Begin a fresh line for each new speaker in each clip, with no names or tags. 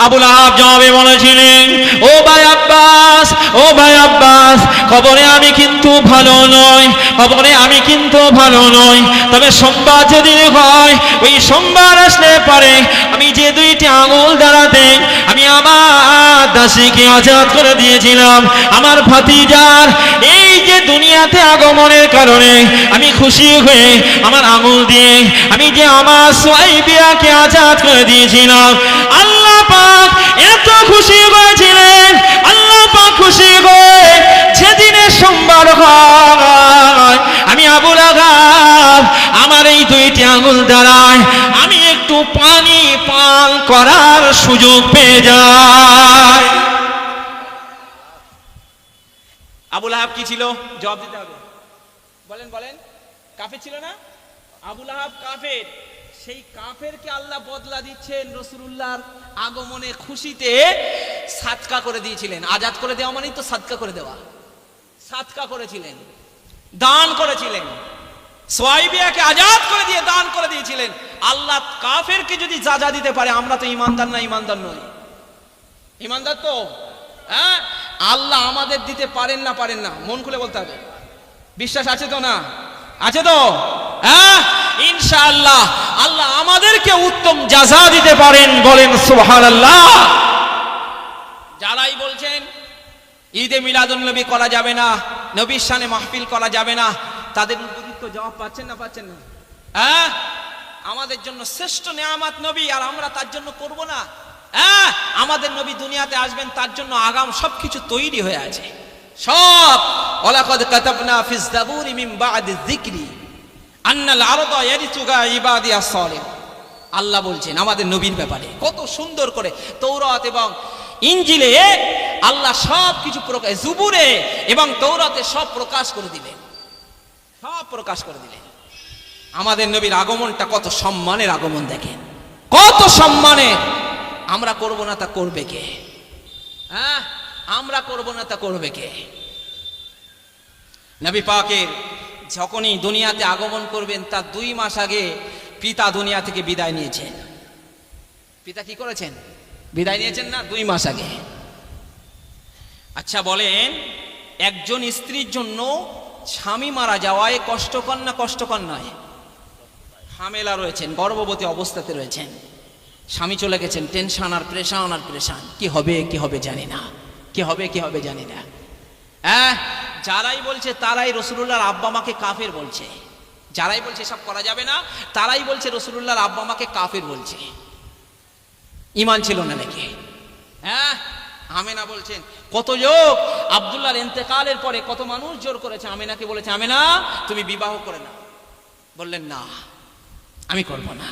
আবুল আহাব জবাবে বলেছিলেন, ও ভাই আব্বাস, ও ভাই আব্বাস, খবরে আমি কিন্তু ভালো নই, খবরে আমি কিন্তু ভালো নই। তবে সোমবার যেদিন হয়, ওই সোমবার আসলে পরে আমি যে দুইটি আঙুল দ্বারাতে আমি আমার দাসীকে আজাদ করে দিয়েছিলাম, আমার ভাতিজার এই যে দুনিয়াতে আগমনের কারণে আমি খুশি হয়ে আমার আঙুল দিয়ে আমি যে আমার সুয়াইবিয়াকে আজাদ করে দিয়েছিলাম, আল্লাহ পাক এত খুশি হয়েছিলেন, আল্লাহ পাক খুশি হয়ে যেদিনে সোমবার হয় আমি আবুল আহাব আমার এই দুইটি আঙুল দ্বারায় আমি একটু পানি পান করার সুযোগ পেয়ে যাই। আবুল আহাব কি ছিল? জবাব দিতে হবে। বলেন বলেন, কাফের ছিল না? আবুল আহাব কাফের। সেই কাফেরকে আল্লাহ বদলা দিচ্ছেন রাসূলুল্লাহর আগমনে খুশিতে সাদকা করে দিয়েছিলেন। আজাদ করে দেওয়া মানে তো সাদকা করে দেওয়া। সাদকা করেছিলেন, দান করেছিলেন, সুয়াইবিয়াকে আজাদ করে দিয়ে দান করে দিয়েছিলেন। আল্লাহ কাফেরকে যদি যা দিতে পারে, আমরা তো ইমানদার না? ইমানদার নই? ইমানদার তো। হ্যাঁ, আল্লাহ আমাদের দিতে পারেন না? পারেন না? মন খুলে বলতে হবে। বিশ্বাস আছে তো? না আছে তো? হ্যাঁ, ইনশাআল্লাহ আল্লাহ আমাদেরকে উত্তম জাযা দিতে পারেন। বলেন সুবহানাল্লাহ। যারাই বলছেন ঈদে মিলাদুন নবী করা যাবে না, নবীর শানে মাহফিল করা যাবে না, তাদের উপযুক্ত জবাব পাচ্ছেন না? পাচ্ছেন না? হ্যাঁ, আমাদের জন্য শ্রেষ্ঠ নেয়ামত নবী, আর আমরা তার জন্য করব না? হ্যাঁ, আমাদের নবী দুনিয়াতে আসবেন, তার জন্য আগাম সবকিছু তৈরি হয়ে আছে। সব ওয়ালাকাদ কাতাবনা ফিজ যাবুরি মিন বা'দি যিকরি আন্নাল আরদা ইয়ারিসুহা ইবাদিয়াস সালিহ। আল্লাহ বলছেন আমাদের নবীর ব্যাপারে কত সুন্দর করে তৌরাত এবং ইনজিলে আল্লাহ সব কিছু প্রকাশ, জুবুরে এবং তৌরাতে সব প্রকাশ করে দিলেন, সব প্রকাশ করে দিলেন। আমাদের নবীর আগমনটা কত সম্মানের আগমন, দেখেন কত সম্মানের। আমরা করব না তা করবে কে? হ্যাঁ, আমরা করব না তা করবে কে? নবী পাকের যখনই দুনিয়াতে আগমন করবেন, তার 2 মাস আগে পিতা দুনিয়া থেকে বিদায় নিয়েছেন। পিতা কি করেছেন? বিদায় নিয়েছেন না 2 মাস আগে। আচ্ছা বলেন, একজন স্ত্রীর জন্য স্বামী মারা যাওয়ায় কষ্টকর না কষ্টকর নয়? হামেলা রয়েছেন, গর্ভবতী অবস্থাতে রয়েছেন, স্বামী চলে গেছেন, টেনশন আর প্রেশান আর প্রেশান, কি হবে কি হবে জানি না, কি হবে কি হবে জানি না। হ্যাঁ, যারাই বলছে তারাই রাসূলুল্লাহর আব্বা মাকে কাফের বলছে। যারাই বলছে সব করা যাবে না, তারাই বলছে রাসূলুল্লাহর আব্বা মাকে কাফের বলছে। ঈমান ছিল না নাকি? হ্যাঁ, আমেনা বলছেন, কত লোক আব্দুল্লাহর ইন্তেকালের পরে কত মানুষ জোর করেছে, আমেনাকে বলেছে আমেনা তুমি বিবাহ করে নাও। বললেন না, আমি করব না।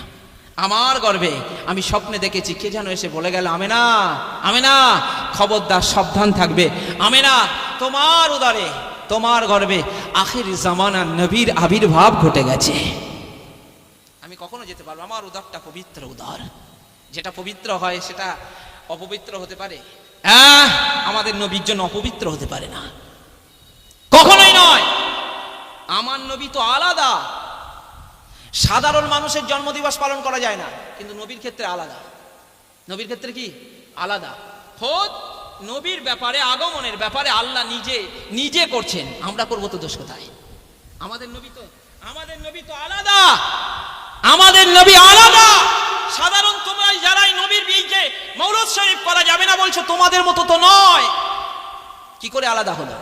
আমার গর্ভে আমি স্বপ্নে দেখেছি কে যেন এসে বলে গেল, আমেনা আমেনা খবরদার, সাবধান থাকবে, আমেনা তোমার উদরে তোমার গর্ভে আখির জামানার নবীর আবির্ভাব ঘটে গেছে। আমি কখনো যেতে পারবো? আমার উদরটা পবিত্র উদর, যেটা পবিত্র হয় সেটা অপবিত্র হতে পারে? হ্যাঁ, আমাদের নবীর জন্য অপবিত্র হতে পারে না, কখনোই নয়। আমার নবী তো আলাদা। সাধারণ মানুষের জন্মদিবস পালন করা যায় না, কিন্তু নবীর ক্ষেত্রে আলাদা। নবীর ক্ষেত্রে কি আলাদা? খোদ নবীর ব্যাপারে, আগমনের ব্যাপারে আল্লাহ নিজে নিজে করছেন, আমরা করবো তো দোষ কোথায়? আমাদের নবী তো আলাদা, আমাদের নবী আলাদা। সাধারণ তোমরা যারাই নবীর বিয়েকে মৌলুদ শরীফ করা যাবে না বলছো, তোমাদের মতো তো নয়। কি করে আলাদা হলো?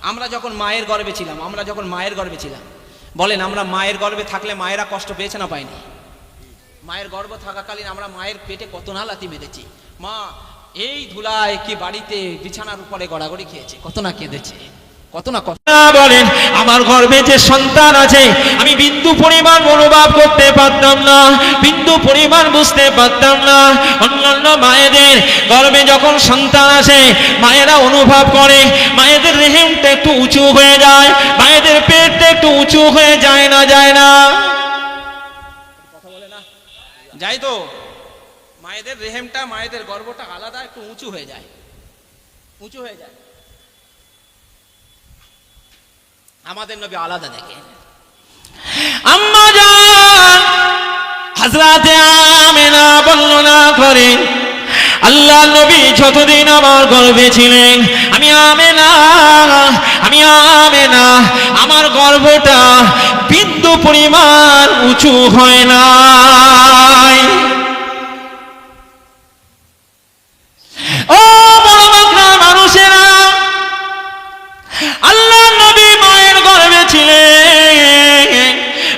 আমরা যখন মায়ের গর্ভে ছিলাম, বলেন আমরা মায়ের গর্ভে থাকলে মায়েরা কষ্ট পেয়েছে না পায়নি? মায়ের গর্ভ থাকাকালীন আমরা মায়ের পেটে কত না লাথি মেরেছি। মা এই ধুলায় কি বাড়িতে বিছানার উপরে গড়াগড়ি খেয়েছে, কত না কেঁদেছে, কত না কষ্ট। বলেন আমার গর্ভে যে সন্তান আছে আমি বিন্দু পরিমাণ অনুভব করতে পারতাম না, বিন্দু পরিমাণ বুঝতে পারতাম না। অন্যান্য মায়েদের গর্ভে যখন সন্তান আসে মায়েরা অনুভব করে, মায়েদের রেহেমটা একটু উঁচু হয়ে যায়, মায়েদের পেটটা একটু উঁচু হয়ে যায় না? যায় না? কথা বলে না? যাই তো। মায়েদের রেহেমটা, মায়েদের গর্ভটা আলাদা, একটু উঁচু হয়ে যায়, উঁচু হয়ে যায়। আমাদের নবী আলাদা। দেখেন আম্মা জান হযরতে আমেনা বর্ণনা করেন,
আল্লাহ নবী যতদিন আমার গর্ভে ছিলেন, আমি আমেনা আমার গর্ভটা বিন্দু পরিমাণ উঁচু হয় নাই। ও বড় বাংলা মানুষেরা, আল্লাহ নবী মায়ের গর্ভে ছিলেন,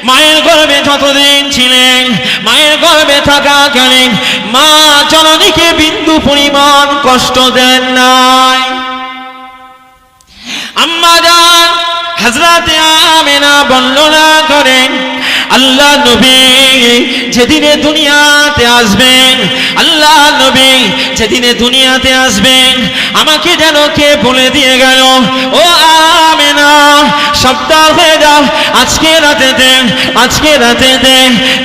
মায়ের গর্ভে যতদিন ছিলেন, মায়ের গর্ভে থাকাকালীন মা জননীকে বিন্দু পরিমাণ কষ্ট দেন নাই। আম্মা জান হযরত আমিনা বর্ণনা করেন, আল্লাহ নবী যেদিনে দুনিয়াতে আসবেন, আল্লাহ নবী যেদিনে দুনিয়াতে আসবেন, আমাকে যেন কে বলে দিয়ে গেল, ও আমিনা সাবধান হয়ে যাও, আজকে রাতেতে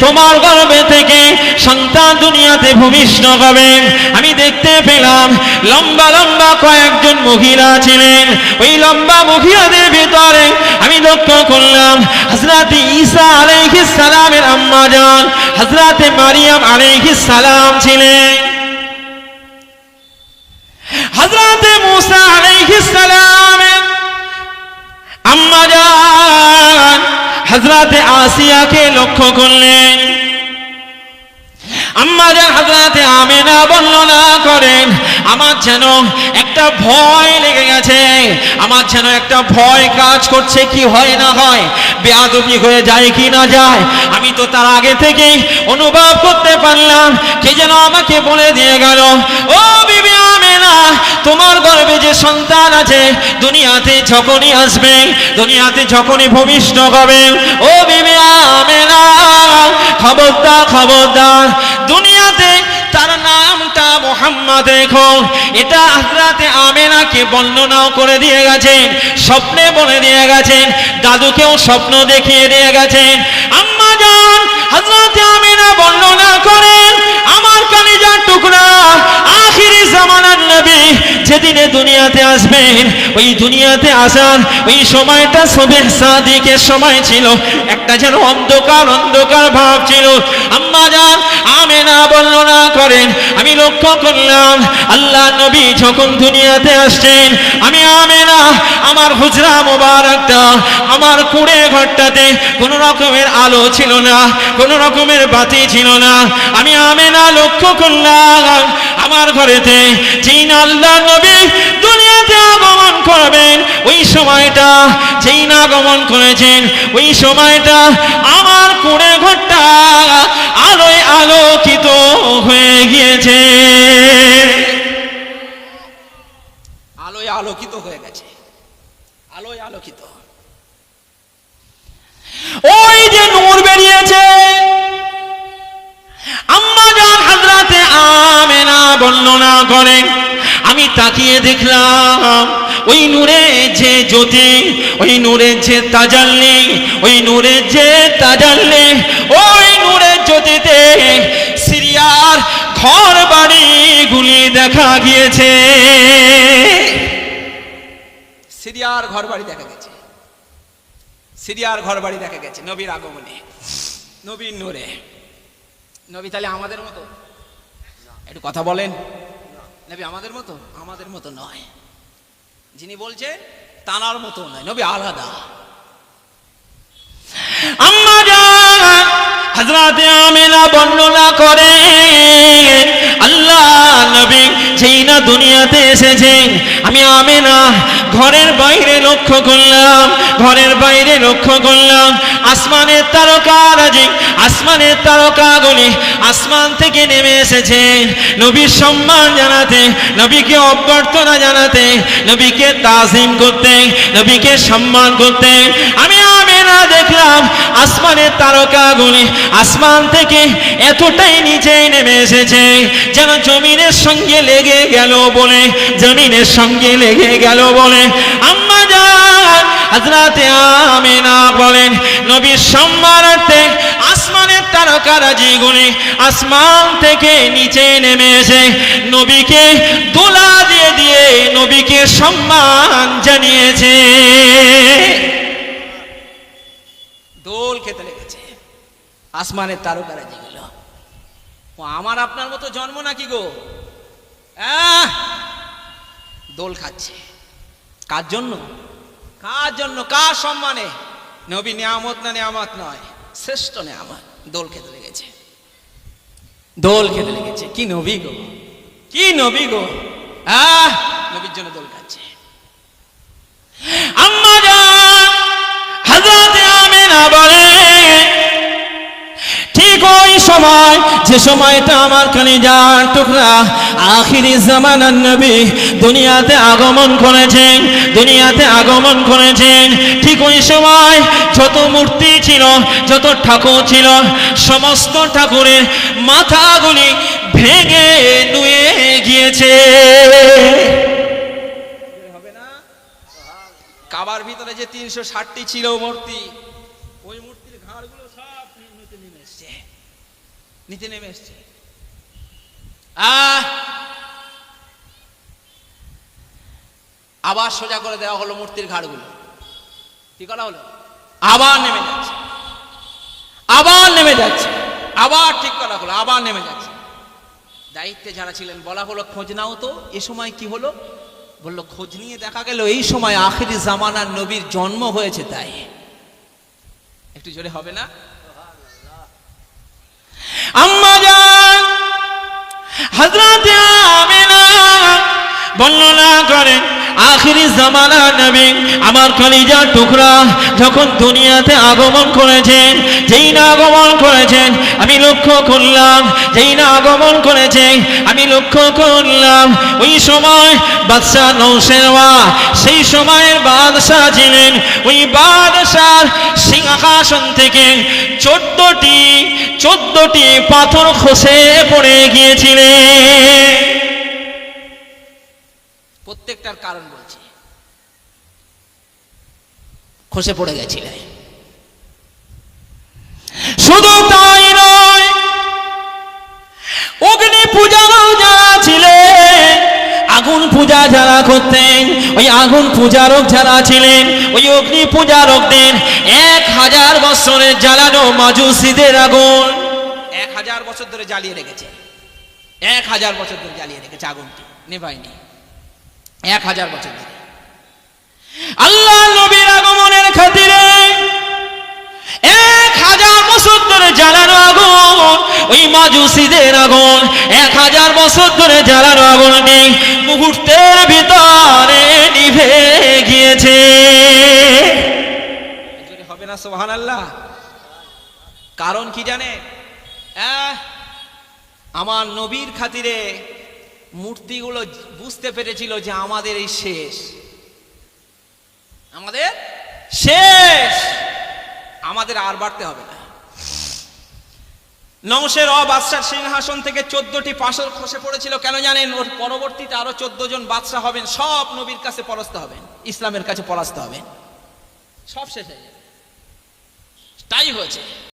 তোমার গর্ভে থেকে সন্তান দুনিয়াতে ভূমিষ্ঠ হবে। আমি দেখতে পেলাম লম্বা লম্বা কয়েকজন মহিলা ছিলেন, ওই লম্বা মহিলাদের ভিতরে আমি লক্ষ্য করলাম হযরত ঈসা আলাইহিস সালামের আম্মা জান হযরত মারিয়াম আলাইহিস সালাম ছিলেন, হযরত মুসা আলাইহিস সালামের আম্মা জান হযরত আসিয়াকে লক্ষ্য করলেন। আম্মা জান হযরত আমিনা বর্ণনা করেন, আমার যেন একটা ভয় লেগে গেছে, আমার যেন একটা ভয় কাজ করছে, কি হয় না হয়, বেয়াদবি হয়ে যায় কি না যায়। আমি তো তার আগে থেকেই অনুভব করতে পারলাম কে যেন আমাকে বলে দিয়ে গেল, ও বিবি আমিনা তোমার গর্ভে যে সন্তান আছে দুনিয়াতে যখনই আসবে, দুনিয়াতে যখনই ভূমিষ্ঠ হবে, ও বিবি আমিনা খবরদার দুনিয়াতে তার নামটা মুহাম্মদ রেখো। এটা হযরত আমিনাকে বর্ণনাও করে দিয়ে গেছেন, স্বপ্নে বলে দিয়ে গেছেন, দাদুকেও স্বপ্ন দেখিয়ে দিয়ে গেছেন। আম্মা জান হযরত আমিনা বর্ণনা করেন, আমার কলিজার টুকরা আখিরি জামানার নবী যেদিনে দুনিয়াতে আসবেন, ওই দুনিয়াতে আসার ওই সময়টা সুবহ সাদিকের সময় ছিল, একটা যেন অন্ধকার ভাব ছিল। আম্মা জান আমিনা বর্ণনা করেন, আমি লক্ষ্য করলাম আল্লাহ নবী যখন দুনিয়াতে আসছেন, আমি আমিনা আমার হুজরা মোবারকটা, আমার কুঁড়ে ঘরটাতে কোনো রকমের আলো ছিল না, কোনো রকমের বাতি ছিল না। আমি আমিনা লক্ষ্য করলাম আমার ঘরেতে যেই না আল্লাহ নবী দুনিয়াতে আগমন করবেন, ওই সময়টা যেই না আগমন করেছেন, ওই সময়টা আমার কুঁড়ে ঘরটা আলোয় আলোকিত হয়ে গিয়েছে,
আলোয় আলোকিত হয়ে গেছে, আলোয় আলোকিত।
ওই যে নূর বেরিয়েছে। আম্মা জান হযরত আমিনা বর্ণনা করেন, আমি তাকিয়ে দেখলাম ওই নূরে যে জ্যোতি, ওই নূরের যে তাজাল্লি, ওই নূরের যে তাজাল্লি, ওই নূরের জ্যোতিতে সিরিয়ার ঘর বাড়িগুলি দেখা গিয়েছে,
সিরিয়ার ঘর বাড়ি দেখা গেছে, সিরিয়ার ঘর বাড়ি দেখা গেছে নবীর আগমনে, নবীর নূরে। নবী তাহলে আমাদের মতো? একটু কথা বলেন। নবী আমাদের মতো? আমাদের মতো নয়, যিনি বলছে তানার মতো নয়, নবী আলাদা।
আম্মা জান হযরত আমিনা বর্ণনা করে, আল্লাহ নবী যেই না দুনিয়াতে এসেছেন, আমি আমিনা ঘরের বাইরে লক্ষ্য করলাম আসমানের তারকারাজি, আসমানের তারকাগুলি আসমান থেকে নেমে এসেছেন নবীর সম্মান জানাতে, নবীকে অভ্যর্থনা জানাতে, নবীকে তাজিম করতে, নবীকে সম্মান করতে। আমি আমিনা দেখলাম আসমানের তারকাগুলি আসমান থেকে এতটাই নিচে নেমে এসেছে যেন জমিনের সঙ্গে লেগে গেল বলে। আম্মা জান হযরত আমিনা বলেন, নবীর সম্মানার্থে আসমানের তারকারাজিগুলি আসমান থেকে নিচে নেমে এসে নবীকে দোলা দিয়ে নবীকে সম্মান জানিয়েছে,
দোল খেতে লেগেছে আসমানের তারকারাজিগুলো। ও আমার আপনার মতো জন্ম নাকি গো? দোল খাচ্ছে। কার জন্য? কার জন্য? কার সম্মানে? নবী নিয়ামত না নিয়ামত নয়, শ্রেষ্ঠ নিয়ামত। দোল খেতে লেগেছে, দোল খেতে লেগেছে। কি নবী গো, কি নবী গো! নবীর জন্য দোল খাচ্ছে।
আম্মা জান হযরত আমিনা বলে, ঠিক ওই সময় যে সময়টা আমার কলিজার টুকরা আখিরি জামানার নবী দুনিয়াতে আগমন করেছেন, দুনিয়াতে আগমন করেছেন, ঠিক ওই সময় যত মূর্তি ছিল, যত ঠাকুর ছিল, সমস্ত ঠাকুরের মাথাগুলি ভেঙে নুয়ে গিয়েছে।
কাবার ভিতরে যে 360টি ছিল মূর্তি, ওই মূর্তির ঘাড়গুলো সব নিতে নেমে এসছে, নিতে নেমে এসছে। আবার সোজা করে দেওয়া হলো মূর্তির ঘাড়গুলো। কি করা হলো? আবার নেমে যাচ্ছে, আবার নেমে যাচ্ছে, আবার ঠিক করা হলো, আবার নেমে যাচ্ছে। দায়িত্বে যারা ছিলেন বলা হলো, খোঁজ নাও তো এ সময় কি হলো। বললো, খোঁজ নিয়ে দেখা গেল এই সময় আখিরি জামানার নবীর জন্ম হয়েছে। তাই একটু জোরে হবে না?
আম্মা জান হযরত আমিনা বর্ণনা করেন, আখিরি জামানার নবী আমার কলিজার টুকরা যখন দুনিয়াতে আগমন করেছেন, যেই না আগমন করেছেন আমি লক্ষ্য করলাম, যেই না আগমন করেছেন আমি লক্ষ্য করলাম, ওই সময় বাদশাহ নওশেরওয়া সেই সময়ের বাদশাহ ছিলেন। ওই বাদশার সিংহাসন থেকে 14টি পাথর খসে পড়ে গিয়েছিলেন।
প্রত্যেকটার কারণ বলছি, খসে পড়ে গেছিলেন।
শুধু তাই নয়, অগ্নি পূজাও যারা ছিলেন, আগুন পূজা যারা করতেন, ওই আগুন পূজারক যারা ছিলেন, ওই অগ্নি পূজারকদের 1000 বছরের জ্বালানো মাজুসিদের আগুন
1000 বছর ধরে জ্বালিয়ে রেখেছে, 1000 বছর ধরে জ্বালিয়ে রেখেছে, আগুনটি নেভায়নি 1000 বছর ধরে।
আল্লাহ নবীর আগমনের খাতিরে 1000 বছর ধরে জ্বালানো আগুন, ওই মাজুসিদের আগুন 1000 বছর ধরে জ্বালানো আগুনটি মুহূর্তের ভিতরে নিভে গিয়েছে।
হবে না সুবহানাল্লাহ? কারণ কি জানে? আমার নবীর খাতিরে মূর্তিগুলো বুঝতে পেরেছিল যে আমাদের এই শেষ, আমাদের শেষ, আমাদের আর বাড়তে হবে না। নওশেরওয়া বাদশার সিংহাসন থেকে 14টি পাথর খসে পড়েছিল। কেন জানেন? ওর পরবর্তীতে আরো 14 জন বাদশা হবেন, সব নবীর কাছে পরাস্ত হবেন, ইসলামের কাছে পরাস্ত হবেন, সব শেষ হয়ে যাবে। তাই হয়েছে।